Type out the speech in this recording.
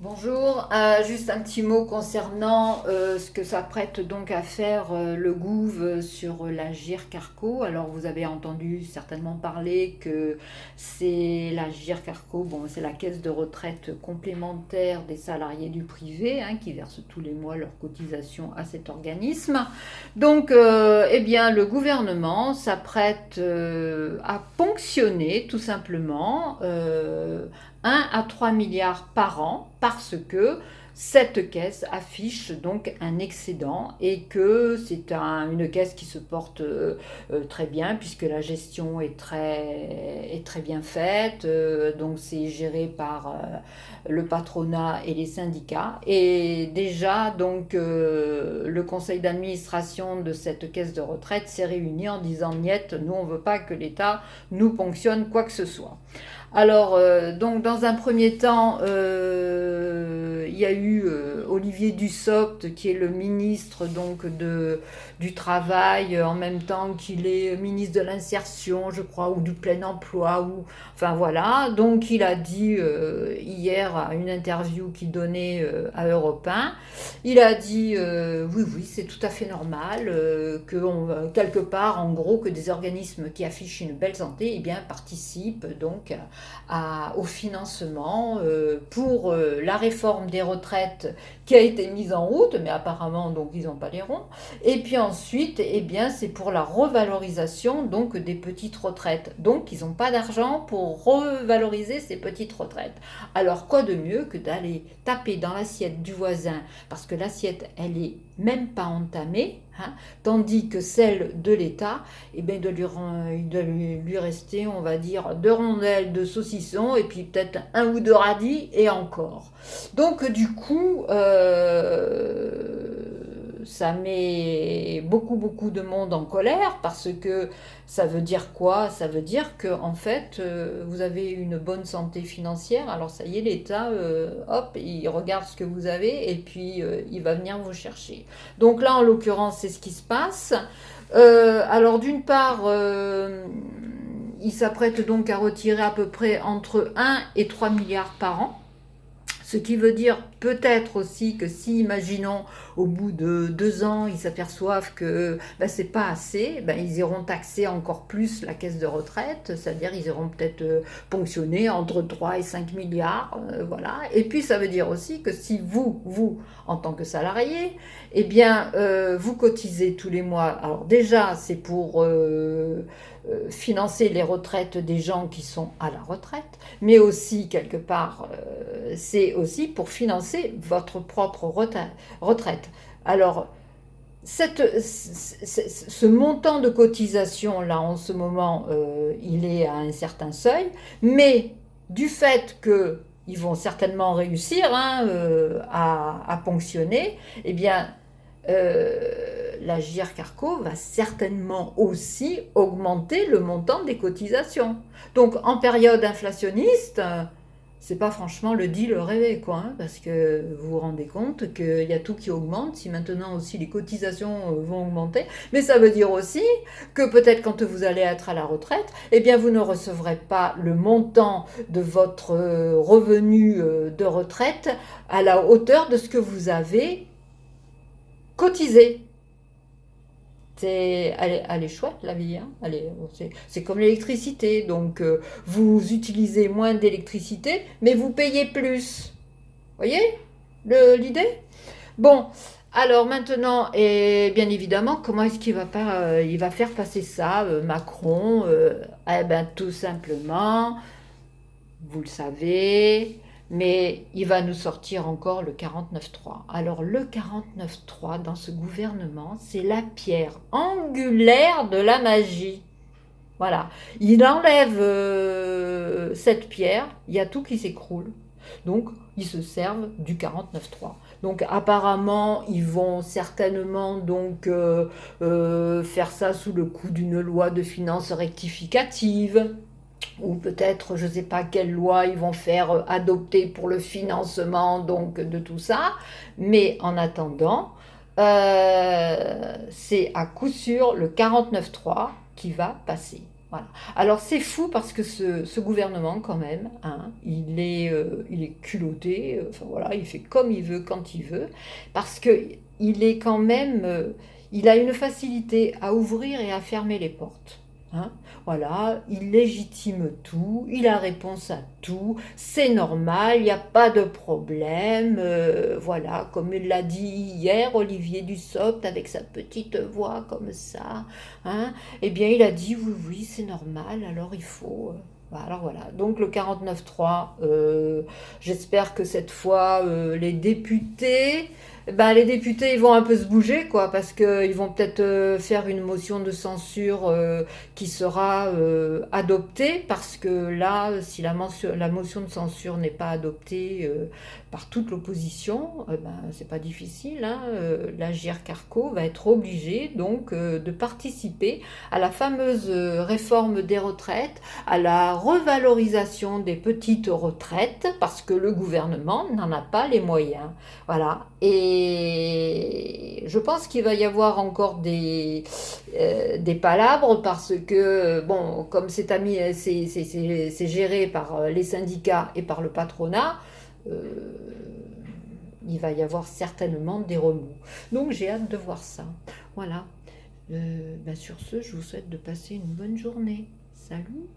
Bonjour, juste un petit mot concernant ce que s'apprête donc à faire le Gouv sur l'Agirc Arrco. Alors vous avez entendu certainement parler que c'est l'Agirc Arrco, bon, c'est la caisse de retraite complémentaire des salariés du privé qui versent tous les mois leurs cotisations à cet organisme. Donc eh bien, le gouvernement s'apprête à ponctionner tout simplement 1 à 3 milliards par an parce que cette caisse affiche donc un excédent et que c'est une caisse qui se porte très bien puisque la gestion est très bien faite. Donc c'est géré par le patronat et les syndicats. Et déjà, donc, le conseil d'administration de cette caisse de retraite s'est réuni en disant niet, nous on ne veut pas que l'État nous ponctionne quoi que ce soit. Alors, donc, dans un premier temps, il y a eu Olivier Dussopt, qui est le ministre donc, du Travail, en même temps qu'il est ministre de l'Insertion, je crois, ou du Plein Emploi, ou, enfin voilà. Donc, il a dit hier à une interview qu'il donnait à Europe 1, il a dit oui, oui, c'est tout à fait normal que quelque part, en gros, que des organismes qui affichent une belle santé, eh bien, participent donc au financement pour la réforme des retraites qui a été mise en route, mais apparemment donc ils n'ont pas les ronds. Et puis ensuite, eh bien, c'est pour la revalorisation donc des petites retraites. Donc ils n'ont pas d'argent pour revaloriser ces petites retraites. Alors quoi de mieux que d'aller taper dans l'assiette du voisin, parce que l'assiette elle est même pas entamée, tandis que celle de l'État, eh bien, de lui rester, on va dire, 2 rondelles de saucisson et puis peut-être un ou deux radis et encore. Donc du coup, ça met beaucoup de monde en colère parce que ça veut dire quoi? Ça veut dire que en fait, vous avez une bonne santé financière. Alors ça y est, l'État, hop, il regarde ce que vous avez et puis il va venir vous chercher. Donc là, en l'occurrence, c'est ce qui se passe. Alors d'une part, il s'apprête donc à retirer à peu près entre 1 et 3 milliards par an. Ce qui veut dire peut-être aussi que si, imaginons, au bout de 2 ans, ils s'aperçoivent que c'est pas assez, ils iront taxer encore plus la caisse de retraite, c'est-à-dire ils iront peut-être ponctionner entre 3 et 5 milliards, voilà. Et puis ça veut dire aussi que si vous, en tant que salarié, eh bien, vous cotisez tous les mois, alors déjà, c'est pour financer les retraites des gens qui sont à la retraite, mais aussi, quelque part, c'est aussi pour financer votre propre retraite. Alors, ce montant de cotisation, là, en ce moment, il est à un certain seuil, mais du fait que ils vont certainement réussir à ponctionner, eh bien, l'Agirc Arrco va certainement aussi augmenter le montant des cotisations. Donc, en période inflationniste, c'est pas franchement le deal rêvé, quoi, parce que vous vous rendez compte qu'il y a tout qui augmente, si maintenant aussi les cotisations vont augmenter, mais ça veut dire aussi que peut-être quand vous allez être à la retraite, eh bien vous ne recevrez pas le montant de votre revenu de retraite à la hauteur de ce que vous avez cotisé. Elle est chouette la vie, c'est comme l'électricité, donc vous utilisez moins d'électricité, mais vous payez plus. Vous voyez l'idée? Bon, alors maintenant, et bien évidemment, comment est-ce qu'il il va faire passer ça, Macron? Eh ben, tout simplement, vous le savez, mais il va nous sortir encore le 49.3. Alors le 49.3 dans ce gouvernement, c'est la pierre angulaire de la magie. Voilà, il enlève cette pierre, il y a tout qui s'écroule. Donc, ils se servent du 49.3. Donc, apparemment, ils vont certainement donc faire ça sous le coup d'une loi de finances rectificative ou peut-être je ne sais pas quelle loi ils vont faire adopter pour le financement donc de tout ça, mais en attendant, c'est à coup sûr le 49.3 qui va passer. Voilà. Alors c'est fou parce que ce gouvernement quand même, hein, il est culotté, enfin voilà, il fait comme il veut quand il veut, parce que il est quand même, il a une facilité à ouvrir et à fermer les portes. Hein. Voilà, il légitime tout, il a réponse à tout, c'est normal, il n'y a pas de problème. Voilà, comme il l'a dit hier, Olivier Dussopt avec sa petite voix comme ça. Hein. Eh bien, il a dit oui, oui, c'est normal, alors il faut. Alors voilà, donc le 49.3, j'espère que cette fois, les députés, ils vont un peu se bouger, quoi, parce qu'ils vont peut-être faire une motion de censure qui sera adoptée, parce que là, si la motion de censure n'est pas adoptée par toute l'opposition, c'est pas difficile, hein, l'Agir Carco va être obligé donc de participer à la fameuse réforme des retraites, à la revalorisation des petites retraites, parce que le gouvernement n'en a pas les moyens. Voilà. Et je pense qu'il va y avoir encore des palabres parce que, bon, comme c'est géré par les syndicats et par le patronat, euh, il va y avoir certainement des remous. Donc j'ai hâte de voir ça. Voilà. Sur ce, je vous souhaite de passer une bonne journée. Salut!